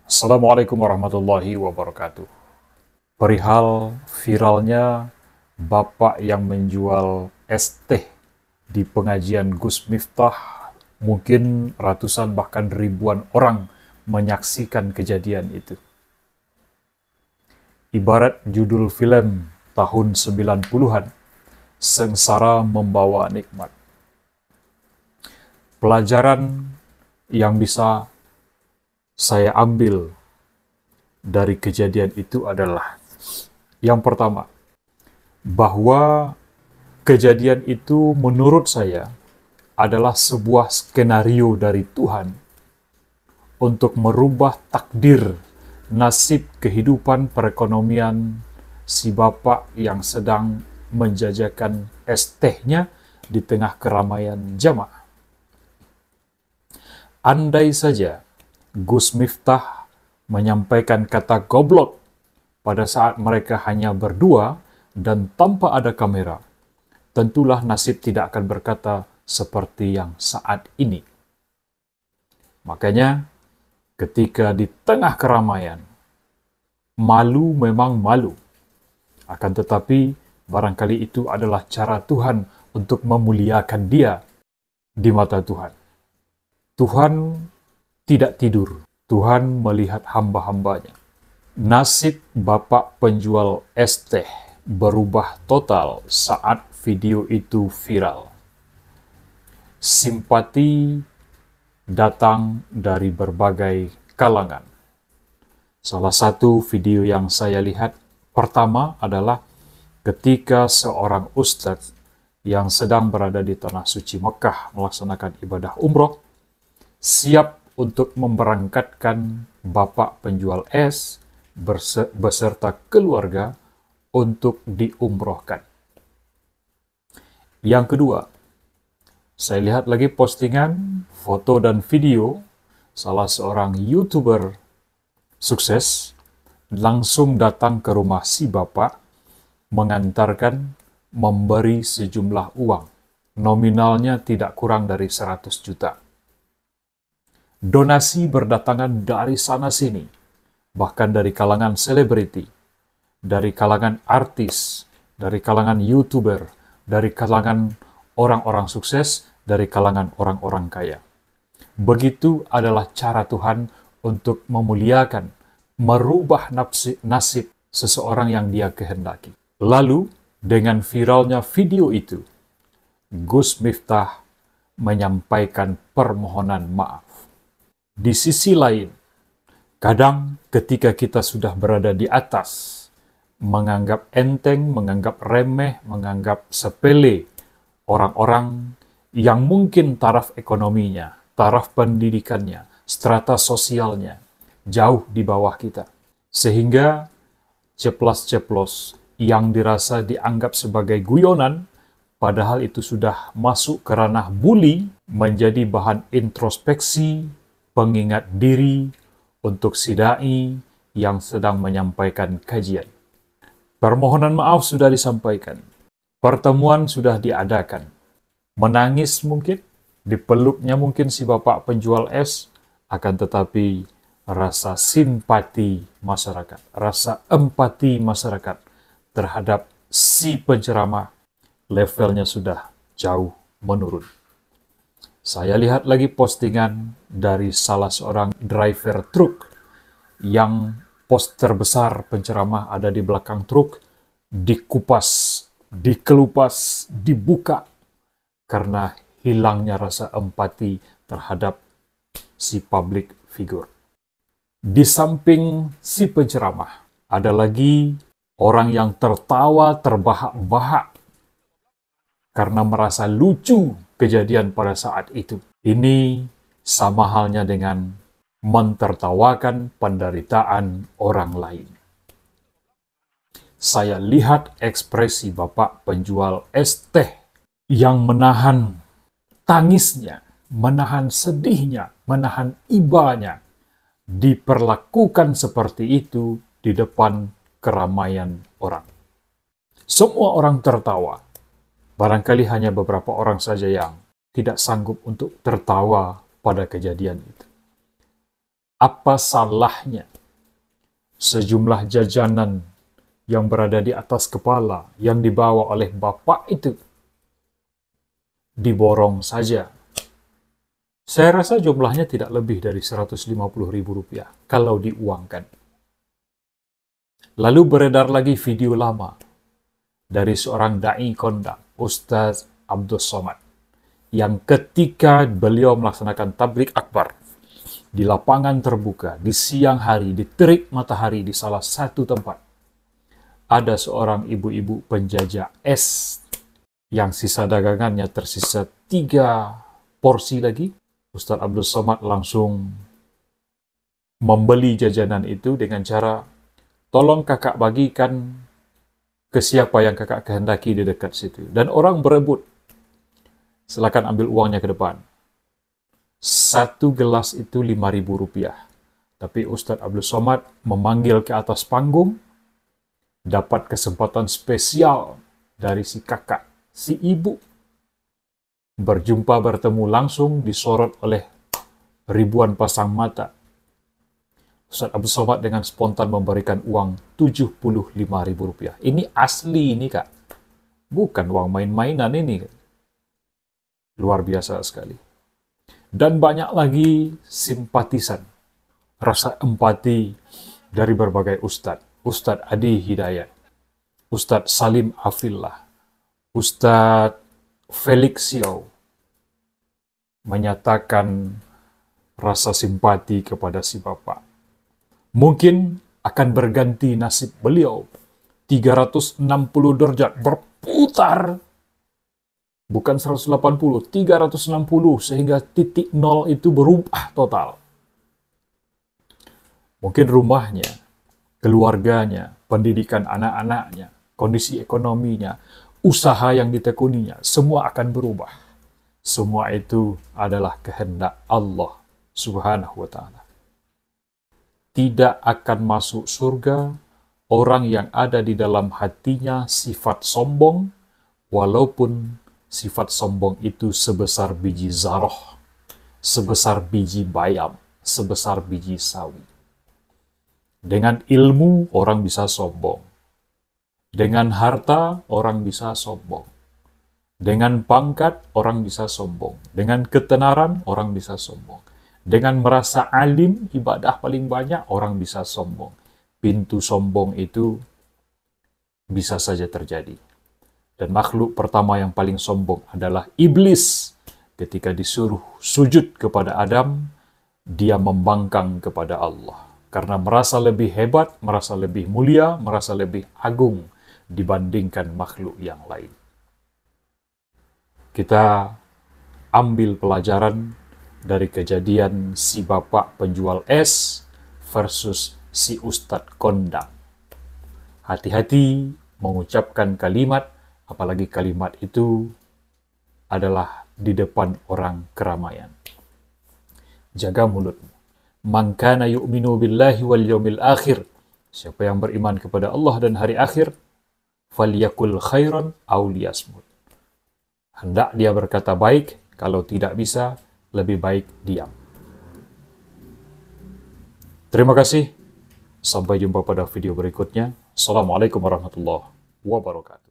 Assalamualaikum warahmatullahi wabarakatuh. Perihal viralnya bapak yang menjual es teh di pengajian Gus Miftah, mungkin ratusan bahkan ribuan orang menyaksikan kejadian itu. Ibarat judul film tahun 90-an, Sengsara Membawa Nikmat. Pelajaran yang bisa saya ambil dari kejadian itu adalah yang pertama, bahwa kejadian itu menurut saya adalah sebuah skenario dari Tuhan untuk merubah takdir nasib kehidupan perekonomian si bapak yang sedang menjajakan es tehnya di tengah keramaian jamaah. Andai saja Gus Miftah menyampaikan kata goblok pada saat mereka hanya berdua dan tanpa ada kamera, tentulah nasib tidak akan berkata seperti yang saat ini. Makanya, ketika di tengah keramaian, malu memang malu. Akan tetapi, barangkali itu adalah cara Tuhan untuk memuliakan dia di mata Tuhan. Tuhan tidak tidur. Tuhan melihat hamba-hambanya. Nasib bapak penjual es teh berubah total saat video itu viral. Simpati datang dari berbagai kalangan. Salah satu video yang saya lihat pertama adalah ketika seorang ustadz yang sedang berada di Tanah Suci Mekah melaksanakan ibadah umroh, siap untuk memberangkatkan bapak penjual es beserta keluarga untuk diumrohkan. Yang kedua, saya lihat lagi postingan, foto dan video salah seorang YouTuber sukses langsung datang ke rumah si bapak, mengantarkan, memberi sejumlah uang. Nominalnya tidak kurang dari 100 juta. Donasi berdatangan dari sana-sini, bahkan dari kalangan selebriti, dari kalangan artis, dari kalangan YouTuber, dari kalangan orang-orang sukses, dari kalangan orang-orang kaya. Begitu adalah cara Tuhan untuk memuliakan, merubah nasib seseorang yang dia kehendaki. Lalu, dengan viralnya video itu, Gus Miftah menyampaikan permohonan maaf. Di sisi lain, kadang ketika kita sudah berada di atas, menganggap enteng, menganggap remeh, menganggap sepele orang-orang yang mungkin taraf ekonominya, taraf pendidikannya, strata sosialnya jauh di bawah kita. Sehingga ceplas-ceplos yang dirasa dianggap sebagai guyonan, padahal itu sudah masuk ke ranah bully, menjadi bahan introspeksi, pengingat diri untuk si dai yang sedang menyampaikan kajian. Permohonan maaf sudah disampaikan. Pertemuan sudah diadakan. Menangis mungkin, dipeluknya mungkin si bapak penjual es, akan tetapi rasa simpati masyarakat, rasa empati masyarakat terhadap si penceramah, levelnya sudah jauh menurun. Saya lihat lagi postingan dari salah seorang driver truk yang poster besar penceramah ada di belakang truk, dikupas, dikelupas, dibuka karena hilangnya rasa empati terhadap si public figure. Di samping si penceramah, ada lagi orang yang tertawa terbahak-bahak karena merasa lucu kejadian pada saat itu. Ini sama halnya dengan mentertawakan penderitaan orang lain. Saya lihat ekspresi bapak penjual es teh yang menahan tangisnya, menahan sedihnya, menahan ibanya, diperlakukan seperti itu di depan keramaian orang. Semua orang tertawa. Barangkali hanya beberapa orang saja yang tidak sanggup untuk tertawa pada kejadian itu. Apa salahnya sejumlah jajanan yang berada di atas kepala yang dibawa oleh bapak itu diborong saja? Saya rasa jumlahnya tidak lebih dari Rp150.000 kalau diuangkan. Lalu beredar lagi video lama dari seorang da'i kondang, Ustaz Abdul Somad, yang ketika beliau melaksanakan tablik akbar di lapangan terbuka, di siang hari, di terik matahari di salah satu tempat, ada seorang ibu-ibu penjajah es yang sisa dagangannya tersisa 3 porsi lagi. Ustaz Abdul Somad langsung membeli jajanan itu dengan cara, tolong kakak bagikan ke siapa yang kakak kehendaki di dekat situ. Dan orang berebut, silakan ambil uangnya ke depan. 1 gelas itu Rp5.000. Tapi Ustaz Abdul Somad memanggil ke atas panggung, dapat kesempatan spesial dari si kakak, si ibu. Berjumpa bertemu langsung, disorot oleh ribuan pasang mata. Ustaz Abdul Somad dengan spontan memberikan uang Rp75.000. Ini asli ini kak, bukan uang main-mainan ini. Luar biasa sekali. Dan banyak lagi simpatisan, rasa empati dari berbagai ustadz. Ustadz Adi Hidayat, Ustadz Salim Afillah, Ustadz Felix Xiao menyatakan rasa simpati kepada si bapak. Mungkin akan berganti nasib beliau. 360 derajat berputar. Bukan 180, 360 sehingga titik nol itu berubah total. Mungkin rumahnya, keluarganya, pendidikan anak-anaknya, kondisi ekonominya, usaha yang ditekuninya, semua akan berubah. Semua itu adalah kehendak Allah Subhanahu wa ta'ala. Tidak akan masuk surga orang yang ada di dalam hatinya sifat sombong, walaupun sifat sombong itu sebesar biji zarah, sebesar biji bayam, sebesar biji sawi. Dengan ilmu orang bisa sombong. Dengan harta orang bisa sombong. Dengan pangkat orang bisa sombong. Dengan ketenaran orang bisa sombong. Dengan merasa alim, ibadah paling banyak, orang bisa sombong. Pintu sombong itu bisa saja terjadi. Dan makhluk pertama yang paling sombong adalah iblis. Ketika disuruh sujud kepada Adam, dia membangkang kepada Allah. Karena merasa lebih hebat, merasa lebih mulia, merasa lebih agung dibandingkan makhluk yang lain. Kita ambil pelajaran dari kejadian si bapak penjual es versus si ustadz kondang. Hati-hati mengucapkan kalimat, apalagi kalimat itu adalah di depan orang keramaian. Jaga mulutmu. Man kana yu'minu billahi wal yawmil akhir. Siapa yang beriman kepada Allah dan hari akhir, falyakul khairan aw liyasmut. Hendak dia berkata baik, kalau tidak bisa, lebih baik diam. Terima kasih. Sampai jumpa pada video berikutnya. Assalamualaikum warahmatullahi wabarakatuh.